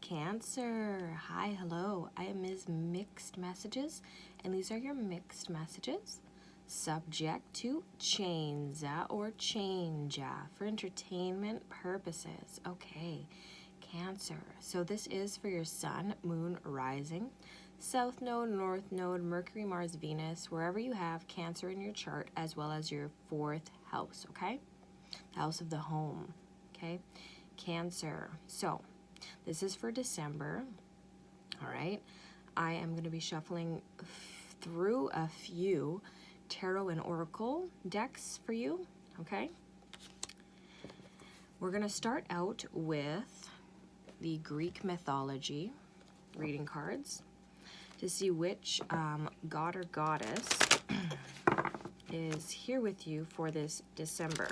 Cancer. Hi, hello. I am Ms. Mixed Messages, and these are your mixed messages. Subject to change or change for entertainment purposes. Okay, Cancer. So this is for your Sun, Moon, Rising, South Node, North Node, Mercury, Mars, Venus, wherever you have Cancer in your chart, as well as your 4th house, okay? The house of the home, okay? Cancer. So this is for December, all right? I am going to be shuffling through a few tarot and oracle decks for you, okay? We're going to start out with the Greek mythology reading cards to see which god or goddess is here with you for this December.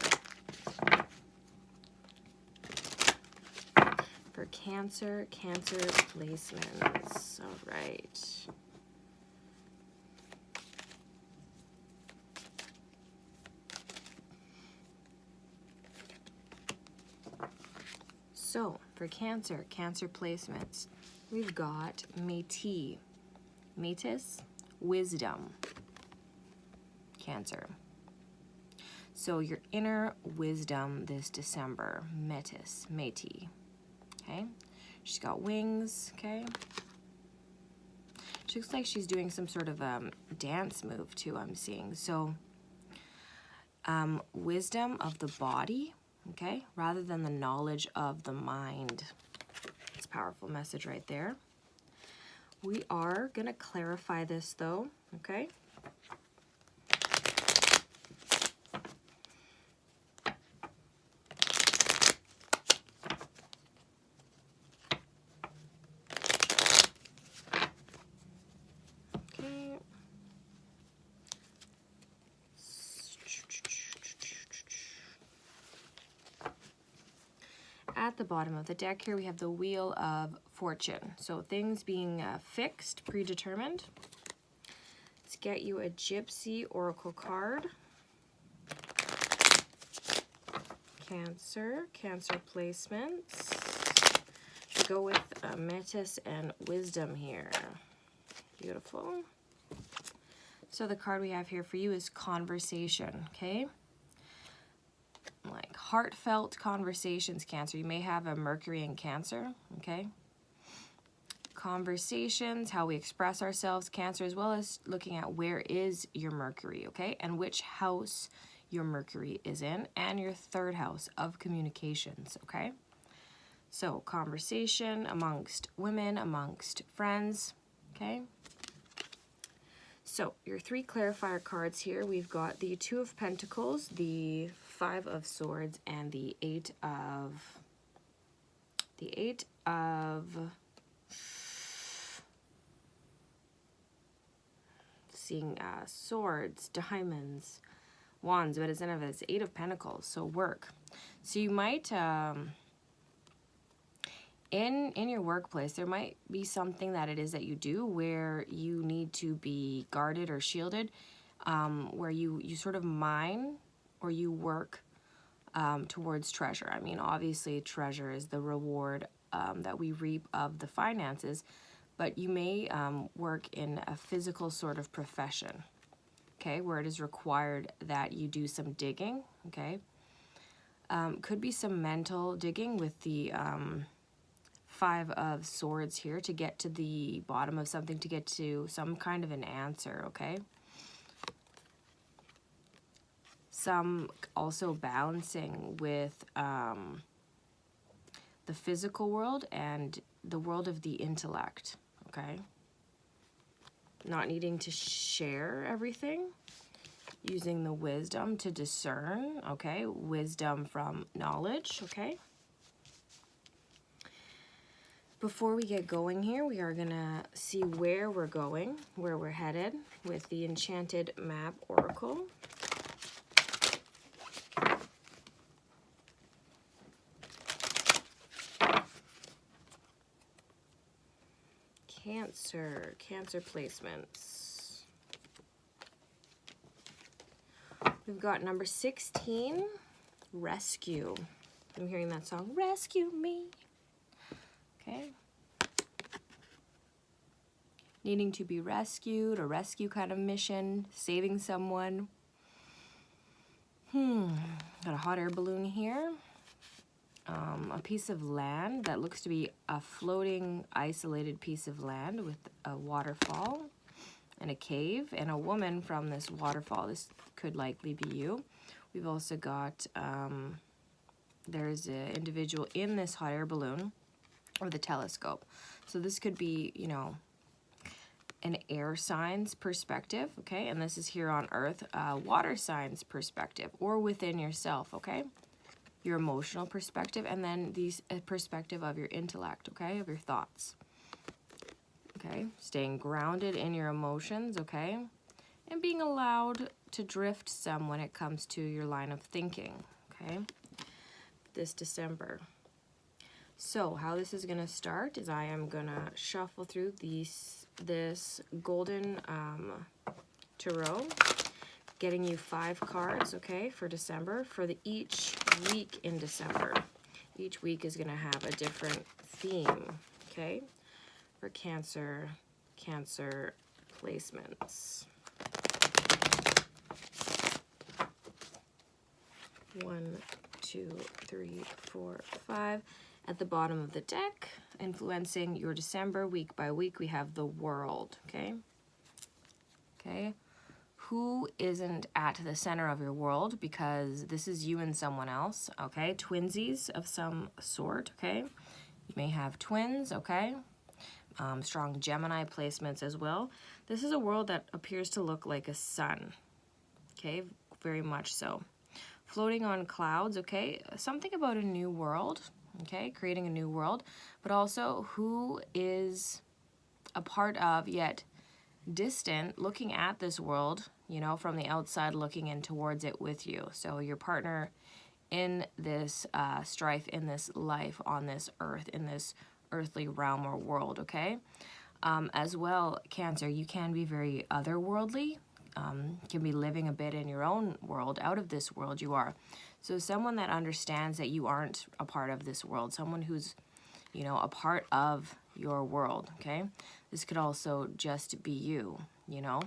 For Cancer placements. All right. So, for Cancer placements, we've got Métis, Métis, wisdom, Cancer. So your inner wisdom this December, Métis, Métis. Okay, she's got wings, okay? She looks like she's doing some sort of dance move too, I'm seeing. So, wisdom of the body, okay? Rather than the knowledge of the mind. It's a powerful message right there. We are gonna clarify this though, okay? At the bottom of the deck here, we have the Wheel of Fortune. So things being fixed, predetermined. Let's get you a Gypsy Oracle card. Cancer placements. We go with Métis and Wisdom here. Beautiful. So the card we have here for you is Conversation, okay? Like heartfelt conversations, Cancer. You may have a Mercury in Cancer, okay? Conversations, how we express ourselves, Cancer, as well as looking at where is your Mercury, okay? And which house your Mercury is in, and your 3rd house of communications, okay? So conversation amongst women, amongst friends, okay? So your 3 clarifier cards here, we've got the 2 of Pentacles, the 5 of Swords, and the 8 of seeing swords, diamonds, wands, but it's none of it. It's 8 of Pentacles, so work. So you might in your workplace, there might be something that it is that you do where you need to be guarded or shielded, where you sort of mine or you work towards treasure. I mean, obviously treasure is the reward that we reap of the finances, but you may work in a physical sort of profession, okay, where it is required that you do some digging, okay? Could be some mental digging with the 5 of Swords here to get to the bottom of something, to get to some kind of an answer, okay? Some also balancing with the physical world and the world of the intellect, okay? Not needing to share everything, using the wisdom to discern, okay? Wisdom from knowledge, okay? Before we get going here, we are gonna see where we're going, where we're headed with the Enchanted Map Oracle. Cancer placements. We've got number 16, Rescue. I'm hearing that song, Rescue Me. Okay. needing to be rescued, a rescue kind of mission, saving someone. Got a hot air balloon here. A piece of land that looks to be a floating, isolated piece of land with a waterfall and a cave and a woman from this waterfall. This could likely be you. We've also got, there's an individual in this hot air balloon with a telescope. So this could be, you know, an air signs perspective, okay? And this is here on Earth, water signs perspective, or within yourself, okay? Your emotional perspective, and then these perspective of your intellect, okay? Of your thoughts, okay? Staying grounded in your emotions, okay? And being allowed to drift some when it comes to your line of thinking, okay? This December. So how this is gonna start is I am gonna shuffle through this golden tarot, getting you 5 cards, okay, for December, for each week in December. Each week is gonna have a different theme, okay, for Cancer placements. 1, 2, 3, 4, 5. At the bottom of the deck, influencing your December week by week, we have the World, okay? Okay. Who isn't at the center of your world? Because this is you and someone else, okay? Twinsies of some sort, okay? You may have twins, okay? Strong Gemini placements as well. This is a world that appears to look like a sun, okay? Very much so. Floating on clouds, okay? Something about a new world, okay? Creating a new world, but also who is a part of, yet distant, looking at this world, you know, from the outside, looking in towards it with you. So your partner in this strife, in this life, on this earth, in this earthly realm or world, okay? As well, Cancer, you can be very otherworldly, can be living a bit in your own world, out of this world you are. So someone that understands that you aren't a part of this world, someone who's, you know, a part of your world, okay? This could also just be you, you know?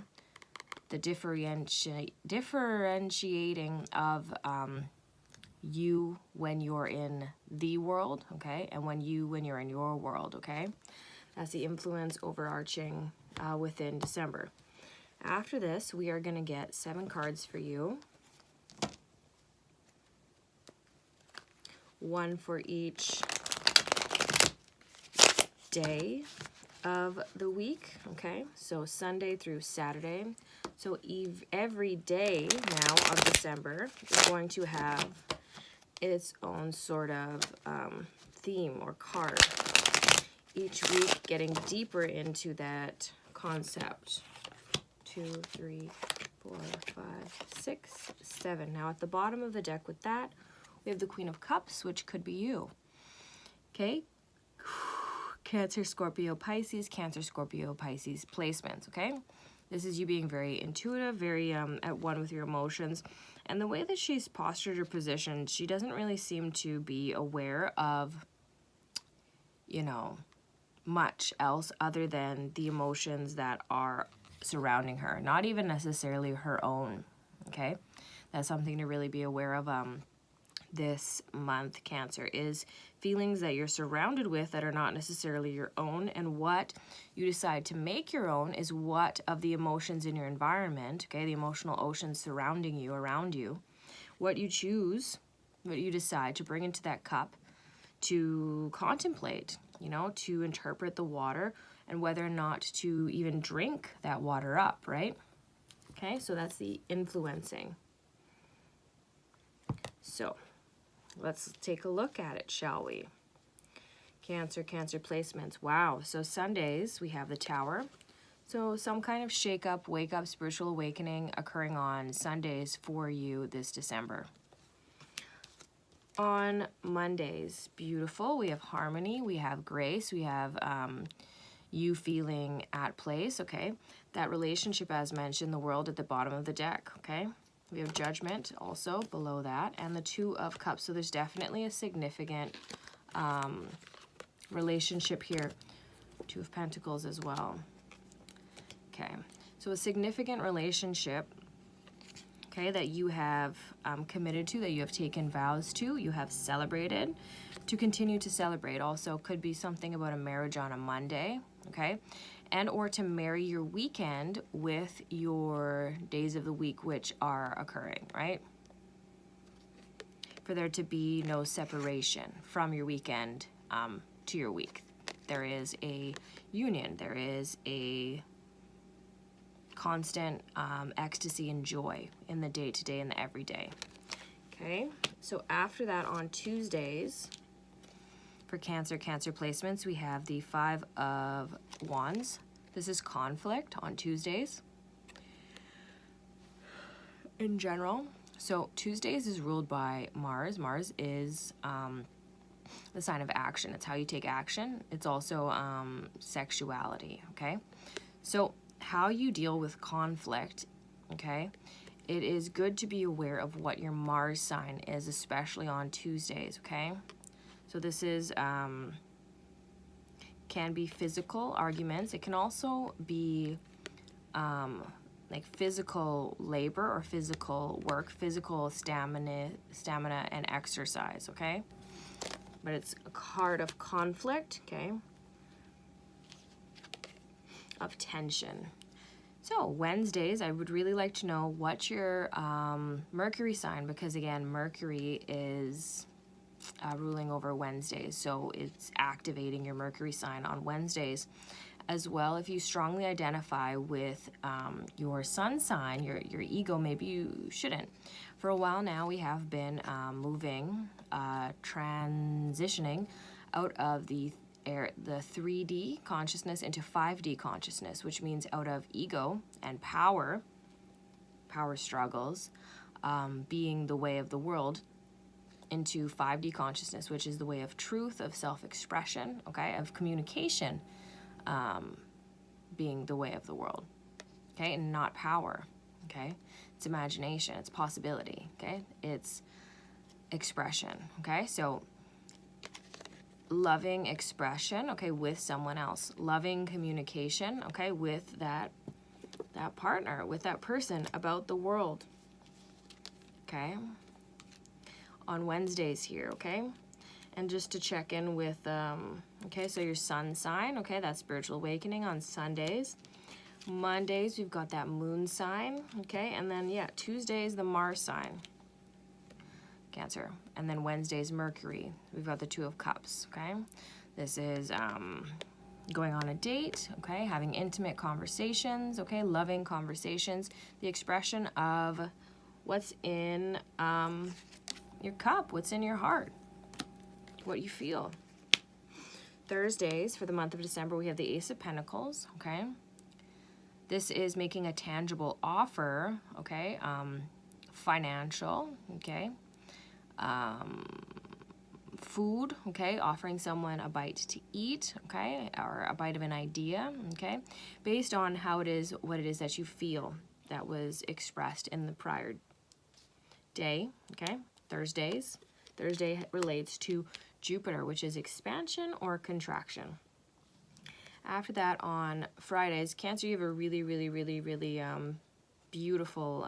The differentiating of you when you're in the world, okay? And when you're in your world, okay? That's the influence overarching within December. After this, we are going to get 7 cards for you. 1 for each day of the week, okay? So Sunday through Saturday. So every day now of December is going to have its own sort of theme or card. Each week getting deeper into that concept. 2, 3, 4, 5, 6, 7. Now at the bottom of the deck with that, we have the Queen of Cups, which could be you. Okay? Cancer, Scorpio, Pisces, Cancer, Scorpio, Pisces placements, okay? This is you being very intuitive, very at one with your emotions. And the way that she's postured or positioned, she doesn't really seem to be aware of, you know, much else other than the emotions that are surrounding her, not even necessarily her own, okay? That's something to really be aware of this month, Cancer, is feelings that you're surrounded with that are not necessarily your own, and what you decide to make your own is what of the emotions in your environment, okay, the emotional ocean surrounding you, around you, what you choose, what you decide to bring into that cup to contemplate, you know, to interpret the water, and whether or not to even drink that water up, right? Okay, so that's the influencing. So let's take a look at it, shall we? Cancer placements. Wow, so Sundays we have the Tower. So some kind of shake up, wake up, spiritual awakening occurring on Sundays for you this December. On Mondays, beautiful, we have harmony, we have grace, we have you feeling at place, okay? That relationship, as mentioned, the World at the bottom of the deck, okay? We have Judgment also below that, and the 2 of Cups. So there's definitely a significant relationship here. 2 of Pentacles as well. Okay, so a significant relationship, okay, that you have committed to, that you have taken vows to, you have celebrated, to continue to celebrate. Also could be something about a marriage on a Monday, okay, and or to marry your weekend with your days of the week which are occurring, right? For there to be no separation from your weekend to your week. There is a union, there is a constant ecstasy and joy in the day-to-day and the everyday. Okay, so after that on Tuesdays, for Cancer placements, we have the Five of Wands. This is conflict on Tuesdays in general. So Tuesdays is ruled by Mars. Mars is the sign of action. It's how you take action. It's also sexuality, okay? So how you deal with conflict, okay? It is good to be aware of what your Mars sign is, especially on Tuesdays, okay? So this is, can be physical arguments. It can also be like physical labor or physical work, physical stamina and exercise, okay? But it's a card of conflict, okay? Of tension. So Wednesdays, I would really like to know what's your Mercury sign, because again, Mercury is ruling over Wednesdays, so it's activating your Mercury sign on Wednesdays. As well, if you strongly identify with your sun sign, your ego, maybe you shouldn't. For a while now, we have been transitioning out of the 3D consciousness into 5D consciousness, which means out of ego and power struggles, being the way of the world, into 5D consciousness, which is the way of truth, of self-expression, okay, of communication, being the way of the world, okay, and not power, okay? It's imagination, it's possibility, okay? It's expression, okay? So loving expression, okay, with someone else. Loving communication, okay, with that partner, with that person about the world, okay? On Wednesdays here, okay? And just to check in with, okay, so your sun sign, okay, that's spiritual awakening on Sundays. Mondays, we've got that moon sign, okay? And then, yeah, Tuesdays, the Mars sign, Cancer. And then Wednesdays, Mercury. We've got the Two of Cups, okay? This is going on a date, okay? Having intimate conversations, okay? Loving conversations. The expression of what's in your cup, what's in your heart, what you feel. Thursdays, for the month of December, we have the Ace of Pentacles, okay? This is making a tangible offer, okay? Financial, okay? Food, okay? Offering someone a bite to eat, okay? Or a bite of an idea, okay? Based on how it is, what it is that you feel that was expressed in the prior day, okay? Thursdays. Thursday relates to Jupiter, which is expansion or contraction. After that, on Fridays, Cancer, you have a really, really, really, really beautiful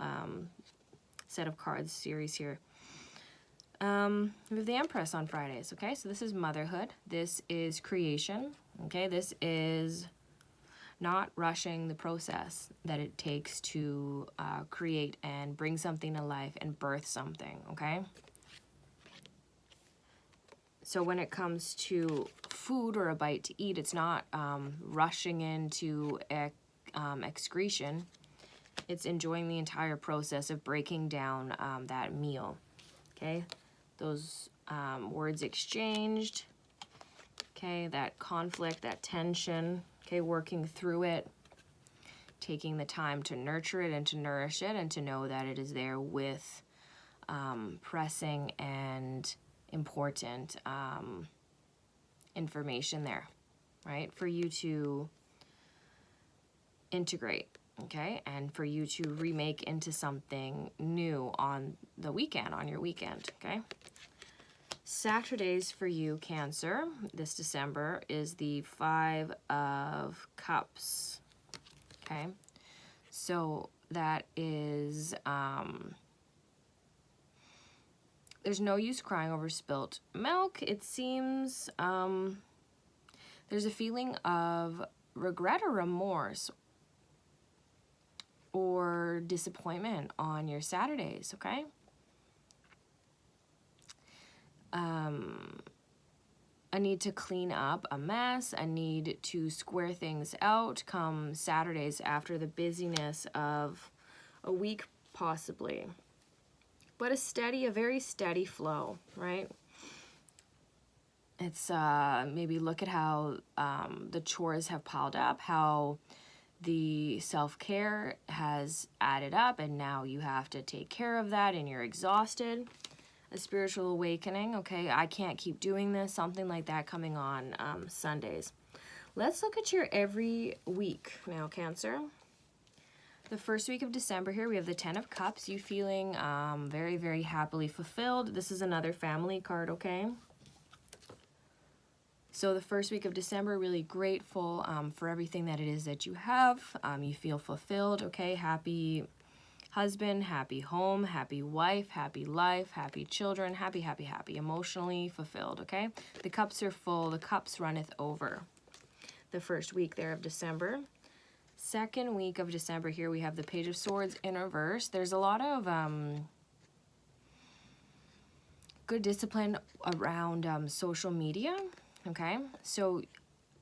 set of cards series here. We have the Empress on Fridays, okay? So this is motherhood. This is creation, okay? This is not rushing the process that it takes to create and bring something to life and birth something, okay? So when it comes to food or a bite to eat, it's not rushing into excretion. It's enjoying the entire process of breaking down that meal, okay? Those words exchanged, okay? That conflict, that tension, okay? Working through it, taking the time to nurture it and to nourish it and to know that it is there with pressing and important information there, right? For you to integrate, okay? And for you to remake into something new on the weekend, on your weekend, okay? Saturdays for you, Cancer, this December, is the Five of Cups, okay? So that is, there's no use crying over spilt milk. It seems there's a feeling of regret or remorse or disappointment on your Saturdays, okay? A need to clean up a mess, a need to square things out come Saturdays after the busyness of a week possibly. But a very steady flow, right? It's maybe look at how the chores have piled up, how the self-care has added up, and now you have to take care of that and you're exhausted. A spiritual awakening, okay, I can't keep doing this, something like that coming on Sundays. Let's look at your every week now, Cancer. The first week of December here, we have the 10 of Cups. You feeling very, very happily fulfilled. This is another family card, okay? So the first week of December, really grateful for everything that it is that you have. You feel fulfilled, okay? Happy husband, happy home, happy wife, happy life, happy children, happy, happy, happy, emotionally fulfilled, okay? The cups are full, the cups runneth over. The first week there of December. Second week of December here, we have the Page of Swords in reverse. There's a lot of good discipline around social media, okay? So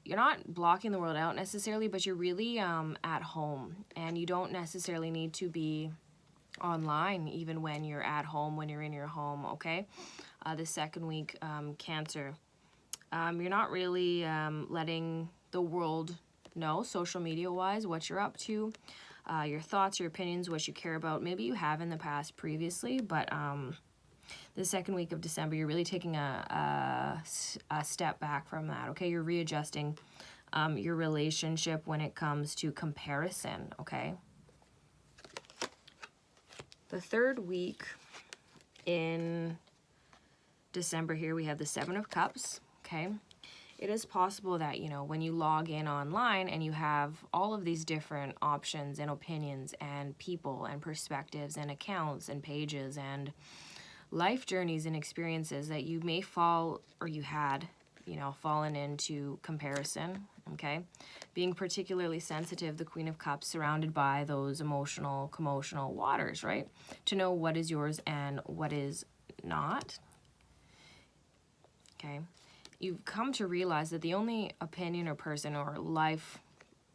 you're not blocking the world out necessarily, but you're really at home, and you don't necessarily need to be online even when you're at home, when you're in your home, okay? The second week, Cancer, you're not really letting the world know, social media wise, what you're up to, your thoughts, your opinions, what you care about. Maybe you have in the past previously, but the second week of December, you're really taking a step back from that, okay? You're readjusting your relationship when it comes to comparison, okay? The third week in December here, we have the 7 of Cups, okay? It is possible that, you know, when you log in online and you have all of these different options and opinions and people and perspectives and accounts and pages and life journeys and experiences, that you may fall, or you had, you know, fallen into comparison, okay? Being particularly sensitive, the Queen of Cups, surrounded by those emotional, commotional waters, right? To know what is yours and what is not, okay? You've come to realize that the only opinion or person or life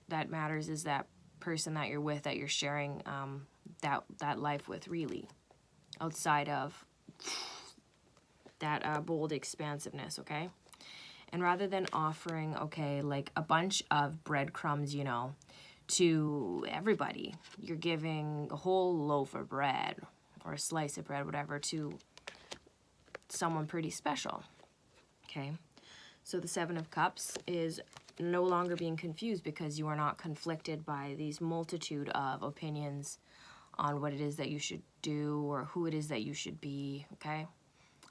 that matters is that person that you're with, that you're sharing that life with, really, outside of that bold expansiveness, okay? And rather than offering, okay, like a bunch of breadcrumbs, you know, to everybody, you're giving a whole loaf of bread or a slice of bread, whatever, to someone pretty special, okay? So the 7 of Cups is no longer being confused because you are not conflicted by these multitude of opinions on what it is that you should do or who it is that you should be, okay?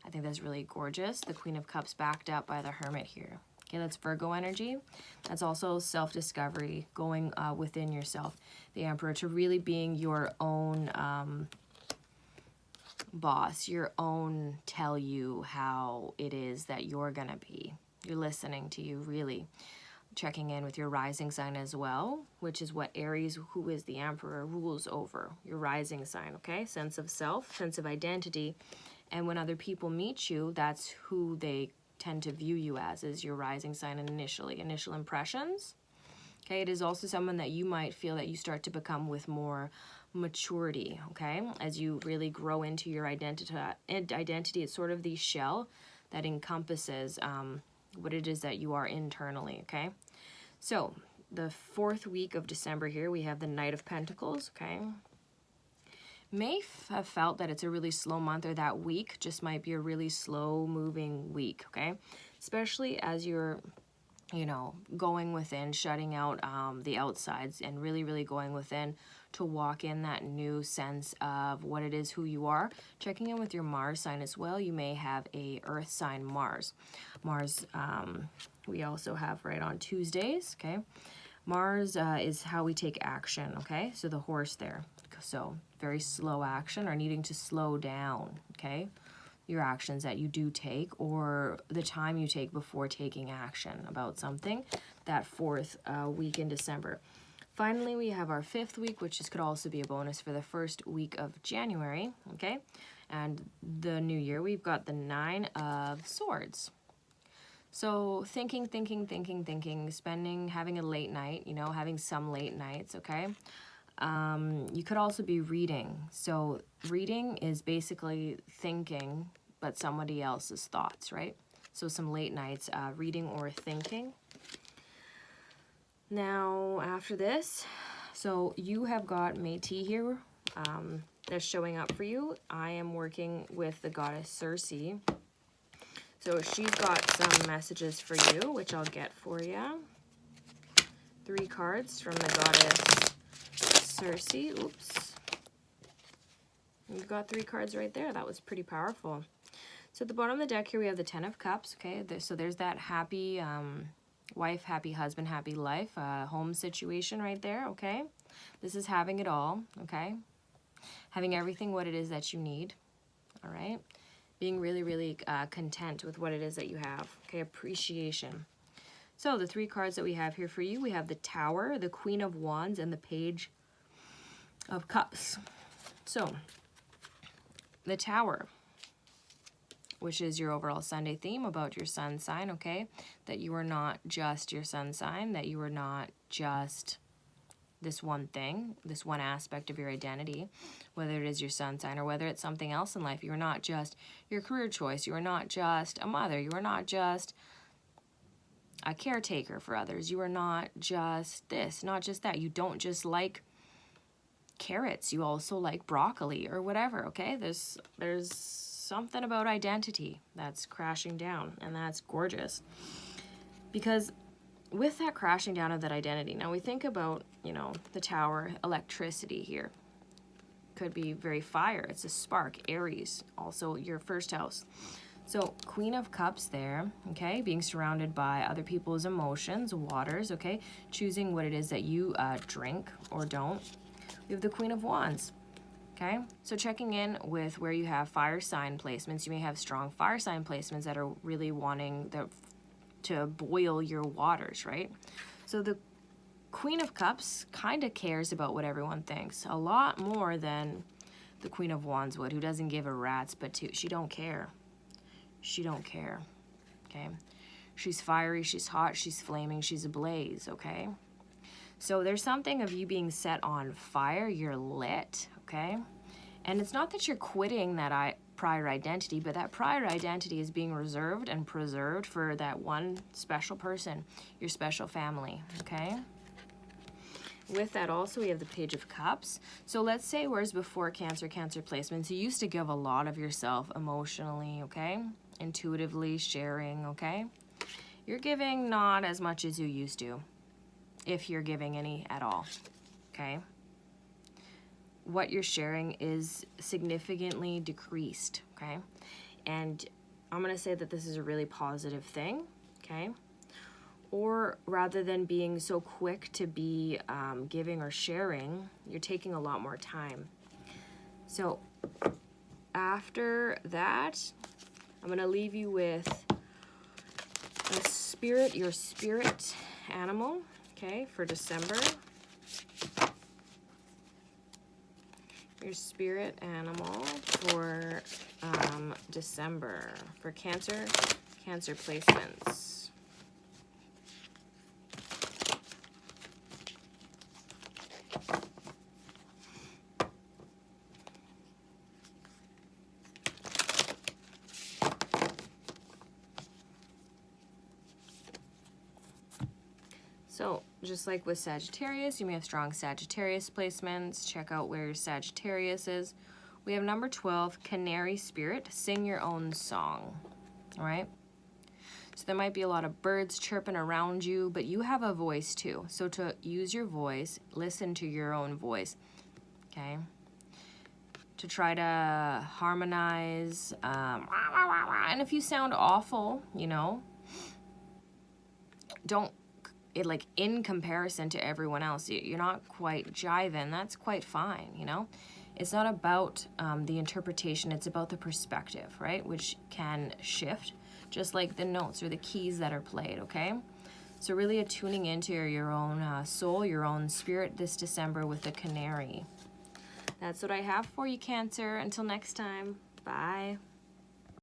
I think that's really gorgeous. The Queen of Cups backed up by the Hermit here. Okay, that's Virgo energy. That's also self-discovery, going within yourself. The Emperor, to really being your own boss, your own tell you how it is that you're gonna be. You're listening to you, really. Checking in with your rising sign as well, which is what Aries, who is the Emperor, rules over. Your rising sign, okay? Sense of self, sense of identity. And when other people meet you, that's who they tend to view you as, is your rising sign initially. Initial impressions. Okay, it is also someone that you might feel that you start to become with more maturity, okay? As you really grow into your identity, it's sort of the shell that encompasses what it is that you are internally, okay? So, the 4th week of December here, we have the Knight of Pentacles, okay? May have felt that it's a really slow month, or that week just might be a really slow moving week, okay? Especially as you're, you know, going within, shutting out the outsides, and really, really going within to walk in that new sense of what it is, who you are. Checking in with your Mars sign as well. You may have a Earth sign Mars. Mars, we also have right on Tuesdays, okay? Mars is how we take action, okay? So the horse there. So very slow action or needing to slow down, okay? Your actions that you do take or the time you take before taking action about something, that fourth week in December. Finally, we have our fifth week, which could also be a bonus for the first week of January, okay? And the new year, we've got the 9 of Swords. So thinking, spending, having a late night, you know, having some late nights, okay? You could also be reading. So reading is basically thinking, but somebody else's thoughts, right? So some late nights, reading or thinking. Now, after this, so you have got Métis here. That's showing up for you. I am working with the goddess Circe. So she's got some messages for you, which I'll get for you. 3 cards from the goddess Circe. Oops. You've got 3 cards right there. That was pretty powerful. So at the bottom of the deck here, we have the 10 of Cups. Okay, so there's that happy wife, happy husband, happy life, home situation right there. Okay, this is having it all. Okay, having everything what it is that you need. All right. Being really, really content with what it is that you have. Okay, appreciation. So the 3 cards that we have here for you, we have the Tower, the Queen of Wands, and the Page of Cups. So the Tower, which is your overall Sunday theme about your sun sign, okay? That you are not just your sun sign, that you are not just this one thing, this one aspect of your identity, whether it is your sun sign or whether it's something else in life. You are not just your career choice. You are not just a mother. You are not just a caretaker for others. You are not just this, not just that. You don't just like carrots. You also like broccoli or whatever, okay? There's something about identity that's crashing down, and that's gorgeous. Because with that crashing down of that identity, now we think about, you know, the Tower, electricity here. Could be very fire. It's a spark, Aries, also your first house. So Queen of Cups there, okay, being surrounded by other people's emotions, waters, okay, choosing what it is that you drink or don't. We have the Queen of Wands, okay? So checking in with where you have fire sign placements. You may have strong fire sign placements that are really wanting to boil your waters, right? So the Queen of Cups kind of cares about what everyone thinks a lot more than the Queen of Wands would, who doesn't give a rat's patootie. She don't care. She don't care, okay? She's fiery, she's hot, she's flaming, she's ablaze, okay? So there's something of you being set on fire. You're lit, okay? And it's not that you're quitting that prior identity, but that prior identity is being reserved and preserved for that one special person, your special family, okay? With that also, we have the Page of Cups. So let's say, whereas before Cancer placements, you used to give a lot of yourself emotionally, okay? Intuitively sharing, okay? You're giving not as much as you used to, if you're giving any at all, okay? What you're sharing is significantly decreased, okay? And I'm going to say that this is a really positive thing, okay? Or rather than being so quick to be giving or sharing, you're taking a lot more time. So after that, I'm going to leave you with a spirit, your spirit animal, okay, for December. Your spirit animal for December for Cancer placements. So just like with Sagittarius, you may have strong Sagittarius placements. Check out where your Sagittarius is. We have number 12, Canary Spirit. Sing your own song, all right? So there might be a lot of birds chirping around you, but you have a voice too. So to use your voice, listen to your own voice, okay? To try to harmonize, and if you sound awful, you know, don't like in comparison to everyone else, you're not quite jiving. That's quite fine, you know? It's not about the interpretation, it's about the perspective, right? Which can shift, just like the notes or the keys that are played, okay? So really attuning into your own soul, your own spirit this December with the canary. That's what I have for you, Cancer. Until next time, bye.